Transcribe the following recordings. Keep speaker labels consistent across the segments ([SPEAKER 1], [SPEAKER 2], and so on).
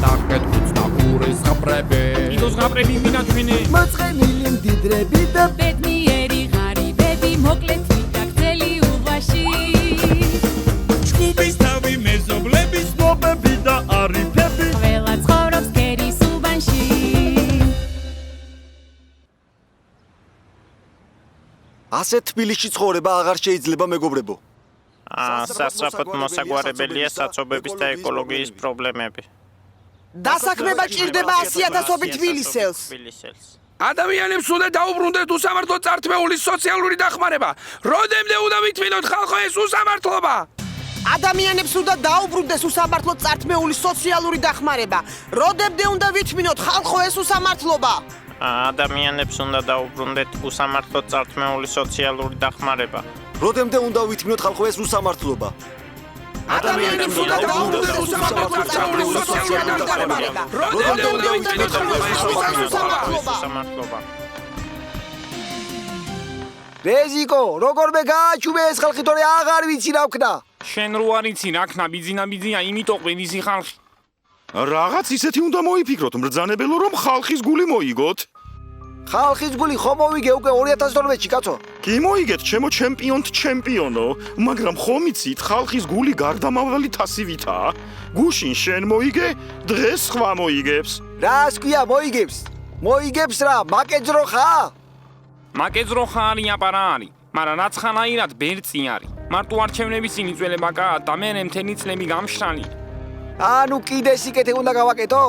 [SPEAKER 1] დაკეთ უცნაურის ზღაპრები
[SPEAKER 2] იდოს ზღაპრები მინაჩვენე
[SPEAKER 3] მოწყენილი მდიდრები და
[SPEAKER 4] ბედნიერი ღარიბები მოკლეთ მიდაგწელი უბაში
[SPEAKER 2] ჯგუფის თავი მეზობლების
[SPEAKER 3] მობები და არიფები
[SPEAKER 4] ყველა ცხოვრობს გერის უბანში
[SPEAKER 5] ასეთ თბილისში ცხოვრება აღარ შეიძლება მეგობრებო.
[SPEAKER 6] სასწრაფოდ მოსაგვარებელია საცობების და ეკოლოგიის პრობლემები.
[SPEAKER 7] დასაქმება ჭირდება 100,000 თბილისელს.
[SPEAKER 2] ადამიანებს უნდა დაუბრუნდეთ უსამართლო წართმეული სოციალური დახმარება. როდემდე უნდა ვითმინოთ ხალხო ეს უსამართლობა?
[SPEAKER 7] ადამიანებს უნდა დაუბრუნდეს უსამართლო წართმეული სოციალური დახმარება. როდემდე უნდა ვითმინოთ ხალხო ეს უსამართლობა?
[SPEAKER 6] ადამიანებს უნდა დაუბრუნდეთ უსამართლო წართმეული სოციალური დახმარება.
[SPEAKER 5] როდემდე უნდა ვითმინოთ ხალხო ეს უსამართლობა?
[SPEAKER 7] ადამიანებს უნდა დაუბრუნდეს უსამართლო წართმეული სოციალური დახმარება. როდემდე უნდა ვითმინოთ ხალხო ეს უსამართლობა?
[SPEAKER 5] რეზიკო, როგორმე გააჩუბე ეს ხალხი თორე აღარ ვიცი რა ვქნა.
[SPEAKER 2] შენ რო არ იცი რა ქნა ბიძინა იმიტომ ყვინისი ხალხი.
[SPEAKER 8] რაღაც ისეთი უნდა მოიფიქროთ მბრძანებელო რომ ხალხის გული მოიგოთ.
[SPEAKER 5] ხალხის გული ხომ მოვიგე უკვე 2012-ში კაცო.
[SPEAKER 8] კი მოიგეთ ჩემო ჩემპიონო, მაგრამ ხომ იცით ხალხის გული გარდამავალი თასივითაა. გუშინ შენ მოიგე, დღეს სხვა მოიგებს.
[SPEAKER 5] რას ქვია მოიგებს? მოიგებს რა, მაკეძრო ხა?
[SPEAKER 2] მაკეძრო ხარი აპარა არის, მაგრამ რაც ხანაირად ბერწი არის. მარტო არჩევნების წინ იწველება კაცად და მე მთელი წლები გამშრალი.
[SPEAKER 5] ანუ კიდე სიკეთე უნდა გავაკეთო?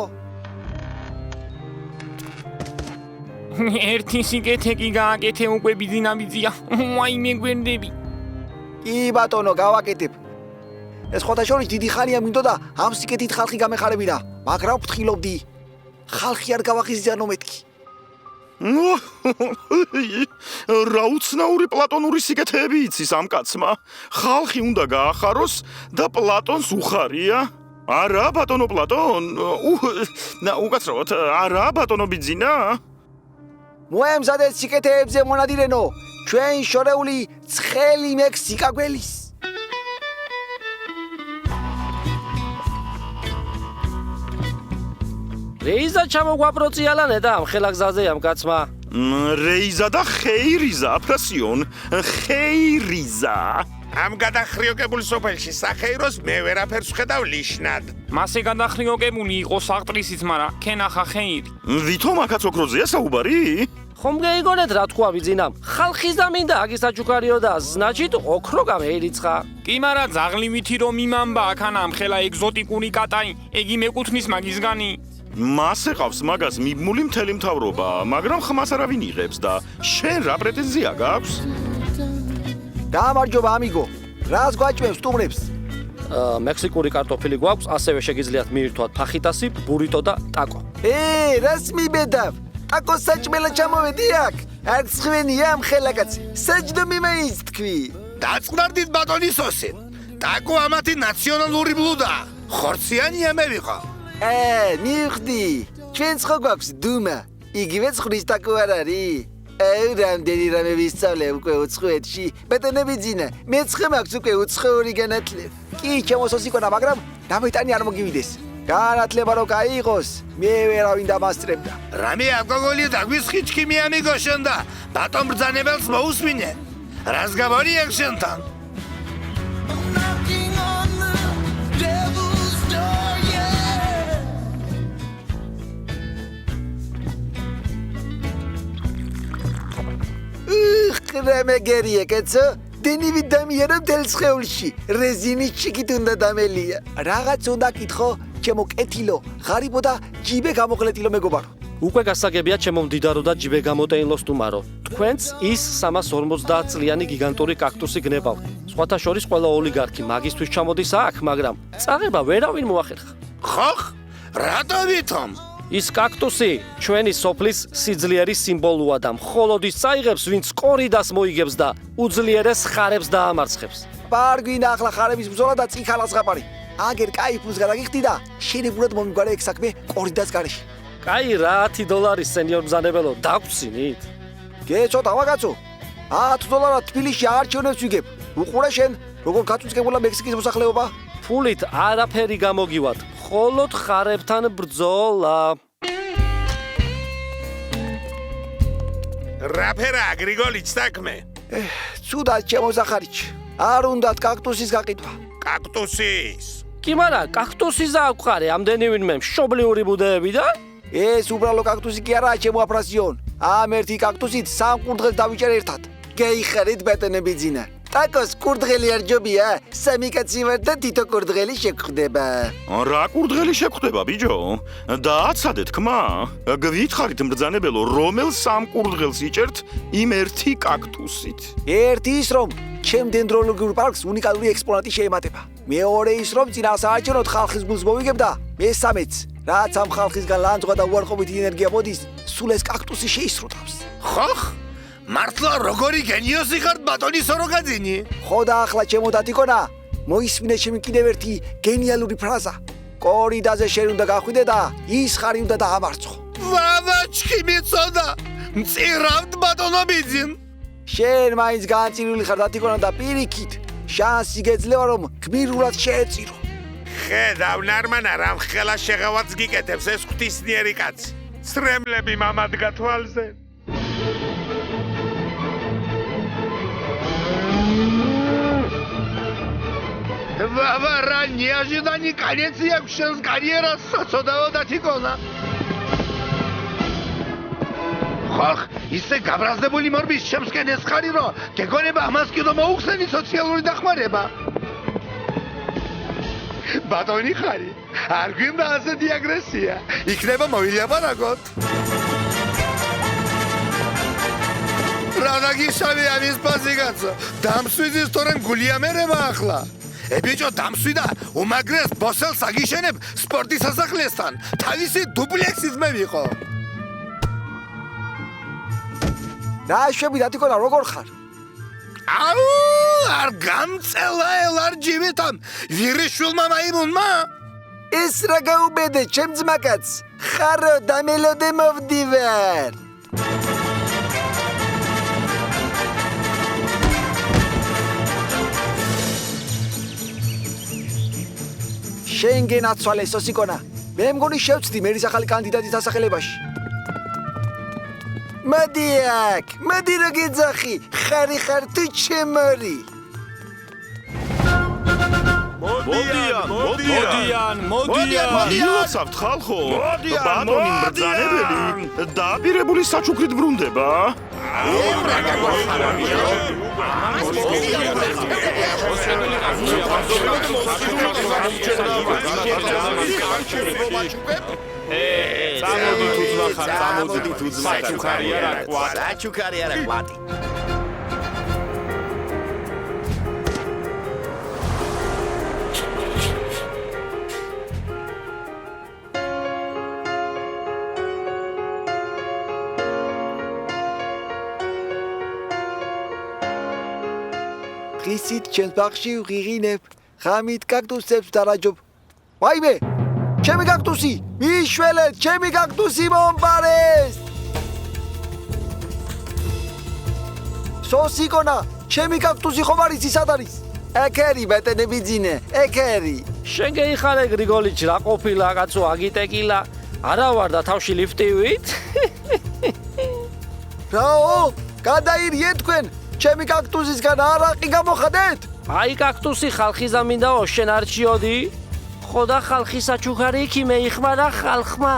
[SPEAKER 2] ერთი სიკეთე კი გააკეთე უკვე ბიძია. ვაიმე გვერდები.
[SPEAKER 5] კი ბატონო, გავაკეთებ. ეს ხოთა შორის დიდი ხანია მინდოდა ამ სიკეთით ხალხი გამეხარებინა, მაგრამ ვფრთხილობდი. ხალხი არ გავახიზიანო მეთქი.
[SPEAKER 8] რა უცნაური პლატონური სიკეთეები იცის ამ კაცმა. ხალხი უნდა გაახაროს და პლატონს უხარია. არა ბატონო პლატონ, უკაცრავად, არა ბატონო ბიძინა.
[SPEAKER 5] მოემზადეთ სიკეთეებზე მონადირენო, ჩვენ შორეული ცხელი მექსიკა გველის.
[SPEAKER 9] რეიზა ჩამოგვაპროციალანე და ამ ხელაგზაზე ამ კაცმა.
[SPEAKER 8] რეიზა და ხეირიზა, აფრასიონ, ხეირიზა.
[SPEAKER 10] ამ გადახრიოკებულ სოფელში სახეიროს მე ვერაფერს ვხედავ ნიშნად.
[SPEAKER 2] მასე გადახრიოკებული იყო საყტრისიც, მაგრამ ქენახა ხეირი.
[SPEAKER 8] ვითომ აქაც ოქროზეა საუბარი?
[SPEAKER 9] ხომ გეიგონეთ რა თქვა ბიძინამ? ხალხის დამინდა აგისაჩუქარიო და значит ოქრო გამეერიცხა.
[SPEAKER 2] კი მარა ზაღლივითი რომ იმამბა აქანა ხელა ეგზოტიკური კატაი, ეგი მეკუთვნის მაგისგანი.
[SPEAKER 8] მას ეყავს მაგას მიბმული მთელი მთავრობა, მაგრამ ხმას არავინ იღებს და შენ რა პრეტენზია გაქვს?
[SPEAKER 5] გამარჯობა ამიგო. რას გვაჭმევს სტუმრებს?
[SPEAKER 9] მექსიკური კარტოფილი გვაქვს, ასევე შეგიძლიათ მიირთვათ ფახიტასი, ბურიტო და ტაკო.
[SPEAKER 5] რას მიბედავ? ტაკო საჭმელა ჩამოვედი აქ. არ ცხვენია ამ ხელაკაც. საჯდომი მაინც თქვი.
[SPEAKER 10] დაწყნარდით ბატონისოსი. ტაკო ამათი ნაციონალური ბლუდა. ხორციანია მე ვიყო.
[SPEAKER 5] მივხვდი. ჩვენც ხო გვაქვს დუმა. იგივე ცხრის ტაკო არ არის? რამდენი რამე ვისწავლე უკვე უცხოეთში. ბატონო ბიძინა, მეც ხომ აქვს უკვე უცხოური განათლება. კი, ჩემოსოსიკონა, მაგრამ დამეტანი არ მოგივიდეს. განათლება რო გაიღოს, მე ვერავინ დამასწრებდა.
[SPEAKER 10] რამე ალკოგოლი დაგვისხიჩქიმი ამიგო შენ და ბატონ ბრძანებელს მოусმინე. რას გაბორიე შენთან?
[SPEAKER 5] რამეგერია კაცო, დენივი დამიერა მთელ სხეულში, რეზინის ჩიკით უნდა დამელია. რაღაც უნდა კითხო, ჩემო კეთილო, ღარიბო და ჯიბე გამოყლეტილო მეგობარო.
[SPEAKER 9] უკვე გასაგებია ჩემო მდიდარო და ჯიბე გამოტეილო სტუმარო. თქვენც ის 350 წლიანი გიგანტური კაქტუსი გნებავთ. სხვათა შორის ყველა ოლიგარქი მაგისთვის ჩამოდის აქ, მაგრამ წაღება ვერავინ მოახერხა.
[SPEAKER 10] ხოხ? რატო ვითომ?
[SPEAKER 9] ის კაქტუსი ჩვენი სოფლის სიძლიერის სიმბოლოა და მხოლოდ ის წაიღებს, ვინც კორიდას მოიგებს და უძლიერეს ხარებს დაამარცხებს.
[SPEAKER 5] პარგვინა ახლა ხარების ბრძოლა და წიქალას ზღაპარი. აგერ კაი ფულს გადაგიხდი და შენებურად მომიგვარა ეგ საქმე კორიდას გარეშე.
[SPEAKER 9] კაი რა $10 სენიორ მზანებელო, დაგვრცინით.
[SPEAKER 5] გეცოთ ავაგაცო. $10 თბილისში არჩევნებს ვიგებ. უყურე შენ, როგორ გაწუწკებულა მექსიკის მოსახლეობა?
[SPEAKER 9] ფულით არაფერი გამოგივათ. მხოლოდ ხარებთან ბრძოლა.
[SPEAKER 10] რა ფერაა გრიგოლიჩ საქმე?
[SPEAKER 5] ცუდად შემოზახარიჩ. არ უნდათ კაქტუსის გაყიდვა.
[SPEAKER 10] კაქტუსის.
[SPEAKER 9] კი მარა, კაქტუსის აქვყარე ამდენი ვინმე მშობლიური ბუდეებიდან?
[SPEAKER 5] ეს უბრალო კაქტუსი კი არაა ჩემო აფრაზიონ. ამ ერთი კაქტუსით სამ კურდღელს დავიჭერ ერთად. გეიხარით ბატონები ძინა. ტაკოს კურდღელი არ ჯობია. სამი კაცი ვარ და თითო კურდღელი შეგხვდება.
[SPEAKER 8] რა კურდღელი შეგხვდება ბიჭო? დააცადეთ ხმა. გვითხრით მბრძანებელო, რომელ სამ კურდღელს იჭერთ იმ ერთი კაქტუსით?
[SPEAKER 5] ერთი ის რომ ჩემ დენდროლოგიურ პარკს უნიკალური ექსპონატი შეემატება. მეორე ის რომ წინა სააჩვენოდ ხალხის გულს მოვიგებ და მესამეც რაც ამ ხალხისგან ლანძღვა და უარყოფითი ენერგია მოდის, სულ ეს კაქტუსი შეისრუტავს.
[SPEAKER 10] ხოხ? მართლა როგორი გენიოსი ხარ ბატონი სოროგაძინი?
[SPEAKER 5] ხო და ახლა ჩემო დათიკონა, მოისმინე ჩემი კიდევ ერთი გენიალური ფრაზა. კორიდაზე შენ უნდა გახვიდე და ის ხარი უნდა დაამარცხო.
[SPEAKER 10] ვავაჩკი მიწოდა. მწირავთ ბატონო ბიძინ.
[SPEAKER 5] შენ მაინც განწირული ხარ დათიკონა და პირიქით შანსი გეძლევა რომ გმირულად შეეწირო.
[SPEAKER 10] ხედავ ნარმანა რამ ხელა შეღავაც გიკეთებს ეს ღვთისნიერი კაცი. სრემლები მამადგა თვალზე. Вава, неожиданный конец якшенс карьера соцодао датикона. ხალხ, ისე გაბრაზებული მორბის შემსკენ ეს ხარი რომ გეგონება ამას კიდო მოუხსენი სოციალური დახმარება. ბატონი ხარი, არ გვინდა ასეთი აგრესია. იქნება მოვილაპარაკოთ. რა დაგიშავე ამის პაზიგაცო? დამსვიძის თორემ გულია მერება ახლა. ბიჭო დამსვიდა უმაგრეს ბოსელს აგიშენებ სპორტის სასახლესთან. თავისი დუპლექსის მე ვიყო.
[SPEAKER 5] რა შვები დათიკონა როგორ ხარ?
[SPEAKER 10] აუ, არ გამწელა ელარ ჯივიტამ. ვირიშვილმა მაიმუნმა?
[SPEAKER 5] ეს რა გაუბედე ჩემ ძმაკაც. ხარო და მელოდე მოვდივარ. შენ გენაცვალე სოსიკონა. მე მგონი შევწდი მერის ახალი კანდიდატის დასახელებაში. მოდი აქ, მოდი რა გეძახი, ხარი ხარ თუ ჩემორი.
[SPEAKER 2] მოდიან.
[SPEAKER 8] ილოცავთ ხალხო. ბატონი მბრძანებელი დაპირებული საჩუქრით ბრუნდება.
[SPEAKER 2] წამოდით უძმახარ, საჩუქარი არა კვატი.
[SPEAKER 7] საჩუქარი არა კვატი.
[SPEAKER 5] ღისით ჩემს ბაღში ვღიღინებ, ღამით კაქტუსებს დარაჯობ. ვაიმე! ჩემი კაქტუსი! მიშველეთ, ჩემი კაქტუსი მომპარეს! სოსიკონა, ჩემი კაქტუსი ხომ არის ის ად არის? ეკერი ბატონები ძინე, ეკერი.
[SPEAKER 9] შენ გეიხარე გრიგოლიჩ რა ყოფილა კაცო აგიტეკილა. არა ვარ და თავში ლიფტივით?
[SPEAKER 5] რაო, გადაირიე თქვენ, ჩემი კაქტუსისგან არაყი გამოხადეთ?
[SPEAKER 9] აი კაქტუსი ხალხი ზამინდაო შენ არ ჩიოდი? ხო და ხალხი საჩუქარი იქ მეიხმარა ხალხმა.